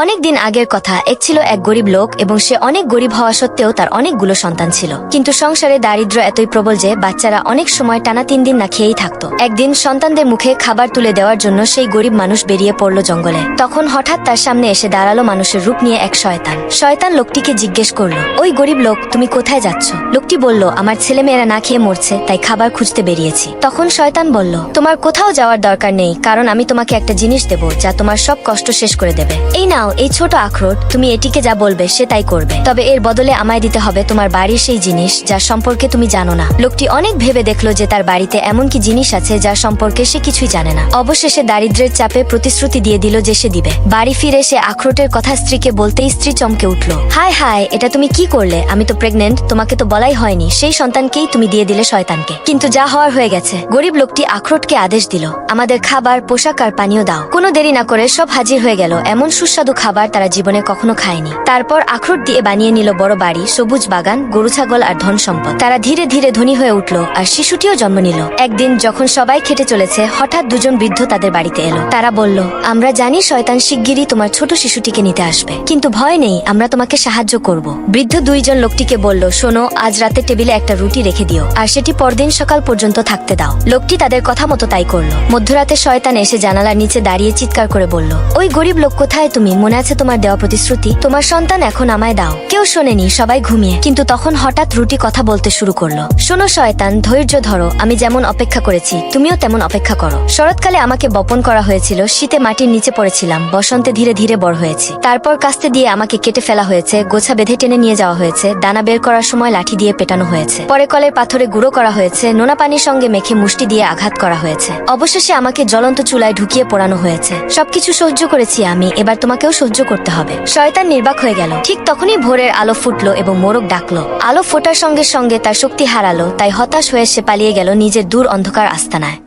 অনেক দিন আগের কথা, ছিল এক গরিব লোক এবং সে অনেক গরিব হওয়া সত্ত্বেও তার অনেকগুলো সন্তান ছিল। কিন্তু সংসারে দারিদ্র্য এতই প্রবল যে বাচ্চারা অনেক সময় টানা 3 দিন না খেয়েই থাকতো। একদিন সন্তানদের মুখে খাবার তুলে দেওয়ার জন্য সেই গরিব মানুষ বেরিয়ে পড়ল জঙ্গলে। তখন হঠাৎ তার সামনে এসে দাঁড়ালো মানুষের রূপ নিয়ে এক শয়তান। শয়তান লোকটিকে জিজ্ঞেস করলো, ওই গরিব লোক, তুমি কোথায় যাচ্ছ? লোকটি বলল, আমার ছেলেমেয়েরা না খেয়ে মরছে, তাই খাবার খুঁজতে বেরিয়েছি। তখন শয়তান বলল, তোমার কোথাও যাওয়ার দরকার নেই, কারণ আমি তোমাকে একটা জিনিস দেব যা তোমার সব কষ্ট শেষ করে দেবে। এই নাও এই ছোট আখরোট, তুমি এটিকে যা বলবে সে তাই করবে, তবে এর বদলে আমায় দিতে হবে তোমার বাড়ির সেই জিনিস যার সম্পর্কে তুমি জানো না। লোকটি অনেক ভেবে দেখলো যে তার বাড়িতে এমন কি জিনিস আছে যার সম্পর্কে সে কিছুই জানে না। অবশেষে দারিদ্র্যের চাপে প্রতিশ্রুতি দিয়ে দিল যে সে দিবে। বাড়ি ফিরে সে আখরোটের কথা স্ত্রীকে বলতেই স্ত্রী চমকে উঠল। হায় হায়, এটা তুমি কি করলে? আমি তো প্রেগনেন্ট, তোমাকে তো বলাই হয়নি। সেই সন্তানকেই তুমি দিয়ে দিলে শয়তানকে। কিন্তু যা হওয়ার হয়ে গেছে। গরিব লোকটি আখরোটকে আদেশ দিল, আমাদের খাবার, পোশাক আর পানীয় দাও। কোনো দেরি না করে সব হাজির হয়ে গেল। এমন সুস্বাদু খাবার তারা জীবনে কখনো খায়নি। তারপর আখরোট দিয়ে বানিয়ে নিল বড় বাড়ি, সবুজ বাগান, গরু ছাগল আর ধন সম্পদ। তারা ধীরে ধীরে ধনী হয়ে উঠল আর শিশুটিও জন্ম নিল। একদিন যখন সবাই খেটে চলেছে, হঠাৎ দুজন বৃদ্ধ তাদের বাড়িতে এলো। তারা বলল, আমরা জানি শয়তান শিগগিরই তোমার ছোট শিশুটিকে নিতে আসবে, কিন্তু ভয় নেই, আমরা তোমাকে সাহায্য করব। বৃদ্ধ দুইজন লোকটিকে বলল, শোনো, আজ রাতে টেবিলে একটা রুটি রেখে দিও আর সেটি পরদিন সকাল পর্যন্ত থাকতে দাও। লোকটি তাদের কথা মতো তাই করলো। মধ্যরাতে শয়তান এসে জানালার নিচে দাঁড়িয়ে চিৎকার করে বলল, ওই গরিব লোক কোথায় তুমি? মনে আছে তোমার দেওয়া প্রতিশ্রুতি? তোমার সন্তান এখন আমায় দাও। কেউ শোনেনি, সবাই ঘুমিয়ে। কিন্তু তখন হঠাৎ রুটি কথা বলতে শুরু করলো, শোনো শয়তান, ধৈর্য ধরো, আমি যেমন অপেক্ষা করেছি তুমিও তেমন অপেক্ষা করো। শরৎকালে আমাকে বপন করা হয়েছিল, শীতে মাটির নিচে পড়েছিলাম, বসন্তে ধীরে ধীরে বড় হয়েছি। তারপর কাস্তে দিয়ে আমাকে কেটে ফেলা হয়েছে, গোছা বেঁধে টেনে নিয়ে যাওয়া হয়েছে, দানা বের করার সময় লাঠি দিয়ে পেটানো হয়েছে, পরে কলের পাথরে গুঁড়ো করা হয়েছে, নোনা পানির সঙ্গে মেখে মুষ্টি দিয়ে আঘাত করা হয়েছে, অবশেষে আমাকে জ্বলন্ত চুলায় ঢুকিয়ে পোড়ানো হয়েছে। সবকিছু সহ্য করেছি আমি, এবার তোমাকেও সহ্য করতে হবে। শয়তান নির্বাক হয়ে গেল। ঠিক তখনই ভোরের আলো ফুটলো এবং মোরগ ডাকলো। আলো ফোটার সঙ্গে সঙ্গে তার শক্তি হারালো, তাই হতাশ হয়ে সে পালিয়ে গেল নিজের দূর অন্ধকার আস্তানায়।